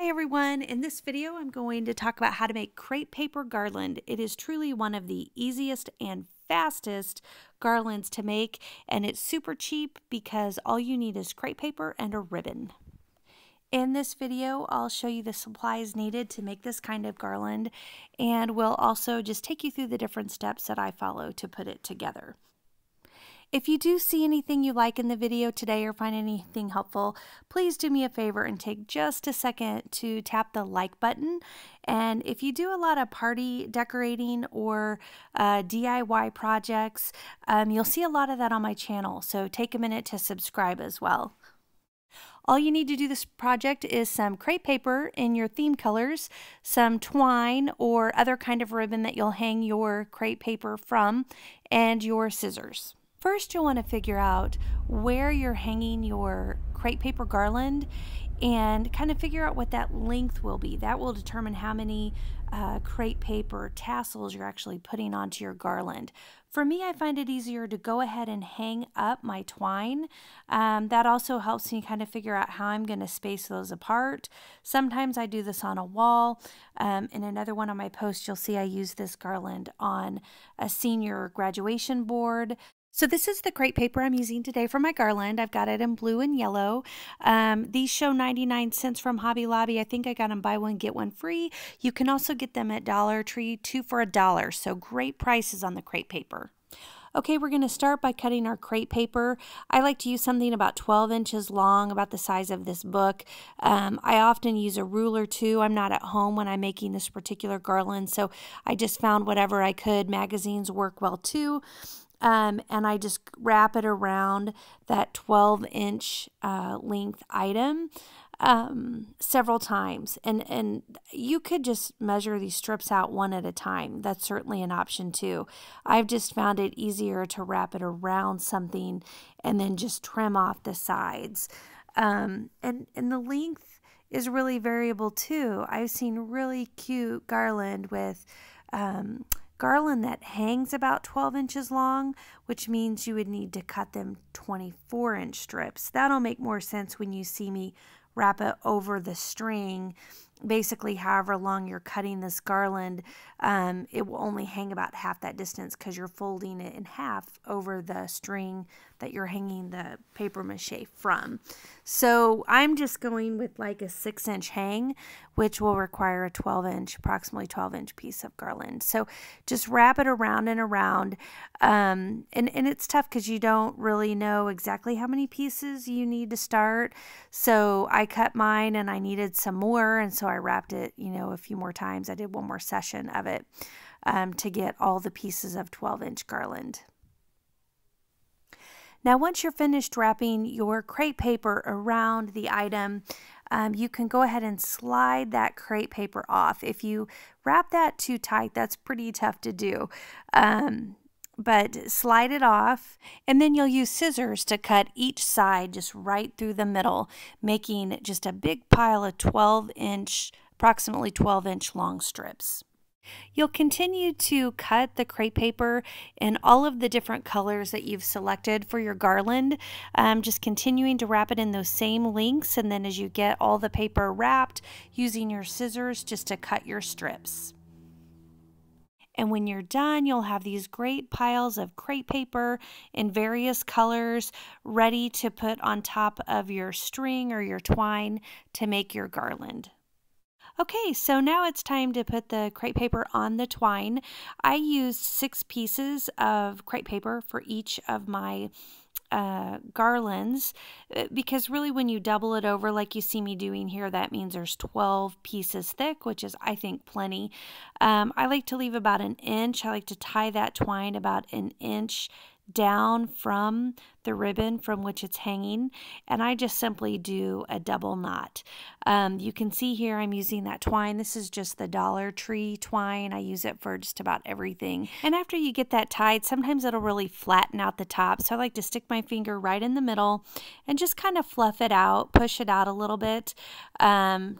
Hi everyone, in this video I'm going to talk about how to make crepe paper garland. It is truly one of the easiest and fastest garlands to make, and it's super cheap because all you need is crepe paper and a ribbon. In this video I'll show you the supplies needed to make this kind of garland, and we'll also just take you through the different steps that I follow to put it together. If you do see anything you like in the video today or find anything helpful, please do me a favor and take just a second to tap the like button. And if you do a lot of party decorating or DIY projects, you'll see a lot of that on my channel, so take a minute to subscribe as well. All you need to do this project is some crepe paper in your theme colors, some twine or other kind of ribbon that you'll hang your crepe paper from, and your scissors. First, you'll want to figure out where you're hanging your crepe paper garland and kind of figure out what that length will be. That will determine how many crepe paper tassels you're actually putting onto your garland. For me, I find it easier to go ahead and hang up my twine. That also helps me kind of figure out how I'm going to space those apart. Sometimes I do this on a wall. In another one of my posts, you'll see I use this garland on a senior graduation board. So this is the crepe paper I'm using today for my garland. I've got it in blue and yellow. These show 99 cents from Hobby Lobby. I think I got them buy one, get one free. You can also get them at Dollar Tree, 2 for $1. So great prices on the crepe paper. Okay, we're going to start by cutting our crepe paper. I like to use something about 12 inches long, about the size of this book. I often use a ruler too. I'm not at home when I'm making this particular garland, so I just found whatever I could. Magazines work well too. And I just wrap it around that 12-inch length item several times. And you could just measure these strips out one at a time. That's certainly an option too. I've just found it easier to wrap it around something and then just trim off the sides. And the length is really variable too. I've seen really cute garland with garland that hangs about 12 inches long, which means you would need to cut them 24-inch strips. That'll make more sense when you see me wrap it over the string. Basically, however long you're cutting this garland, it will only hang about half that distance because you're folding it in half over the string that you're hanging the paper mache from. So I'm just going with like a 6-inch hang, which will require a 12-inch, approximately 12-inch piece of garland. So just wrap it around and around. And it's tough because you don't really know exactly how many pieces you need to start. So I cut mine and I needed some more, and so I wrapped it, a few more times. I did one more session of it to get all the pieces of 12-inch garland. Now, once you're finished wrapping your crepe paper around the item, you can go ahead and slide that crepe paper off. If you wrap that too tight, that's pretty tough to do. But slide it off, and then you'll use scissors to cut each side just right through the middle, making just a big pile of approximately 12-inch long strips. You'll continue to cut the crepe paper in all of the different colors that you've selected for your garland, just continuing to wrap it in those same lengths, and then as you get all the paper wrapped, using your scissors just to cut your strips. And when you're done, you'll have these great piles of crepe paper in various colors ready to put on top of your string or your twine to make your garland. Okay, so now it's time to put the crepe paper on the twine. I used 6 pieces of crepe paper for each of my garlands, because really when you double it over like you see me doing here, that means there's 12 pieces thick, which is, I think, plenty. I like to leave about 1 inch. I like to tie that twine about 1 inch down from the ribbon from which it's hanging, and I just simply do a double knot. You can see here I'm using that twine. This is just the Dollar Tree twine. I use it for just about everything. And after you get that tied, sometimes it'll really flatten out the top, so I like to stick my finger right in the middle and just kind of fluff it out, push it out a little bit,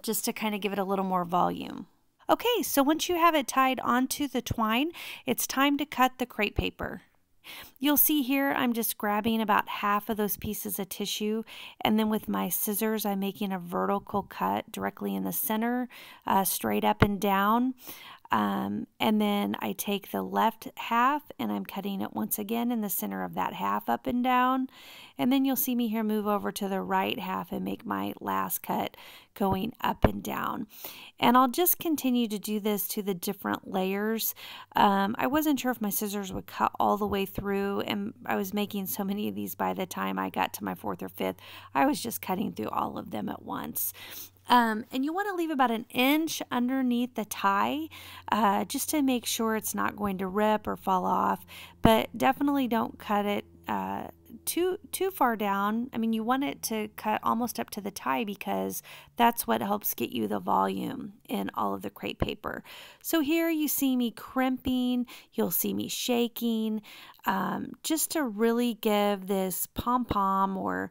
just to kind of give it a little more volume. Okay, so once you have it tied onto the twine, it's time to cut the crepe paper. You'll see here I'm just grabbing about half of those pieces of tissue, and then with my scissors I'm making a vertical cut directly in the center, straight up and down. And then I take the left half and I'm cutting it once again in the center of that half up and down. And then you'll see me here move over to the right half and make my last cut going up and down. And I'll just continue to do this to the different layers. I wasn't sure if my scissors would cut all the way through, and I was making so many of these by the time I got to my fourth or fifth. I was just cutting through all of them at once. And you want to leave about an inch underneath the tie, just to make sure it's not going to rip or fall off, but definitely don't cut it too far down. I mean, you want it to cut almost up to the tie because that's what helps get you the volume in all of the crepe paper. So here you see me crimping, you'll see me shaking, just to really give this pom-pom or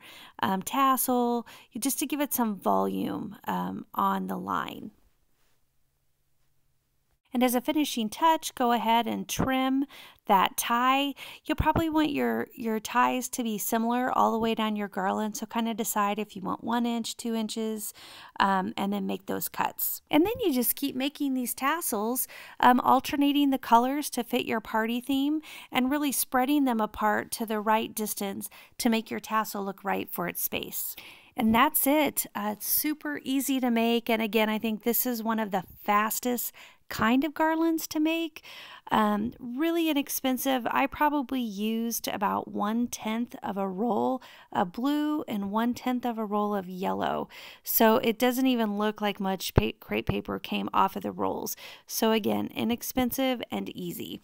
tassel, just to give it some volume on the line. And as a finishing touch, go ahead and trim that tie. You'll probably want your ties to be similar all the way down your garland, so kind of decide if you want 1 inch, 2 inches, and then make those cuts. And then you just keep making these tassels, alternating the colors to fit your party theme, and really spreading them apart to the right distance to make your tassel look right for its space. And that's it. It's super easy to make, and again, I think this is one of the fastest kind of garlands to make. Really inexpensive. I probably used about 1/10 of a roll of blue and 1/10 of a roll of yellow. So it doesn't even look like much crepe paper came off of the rolls. So again, inexpensive and easy.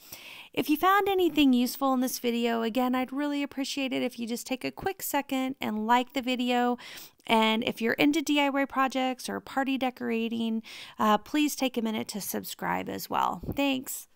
If you found anything useful in this video, again, I'd really appreciate it if you just take a quick second and like the video. And if you're into DIY projects or party decorating, please take a minute to subscribe as well. Thanks.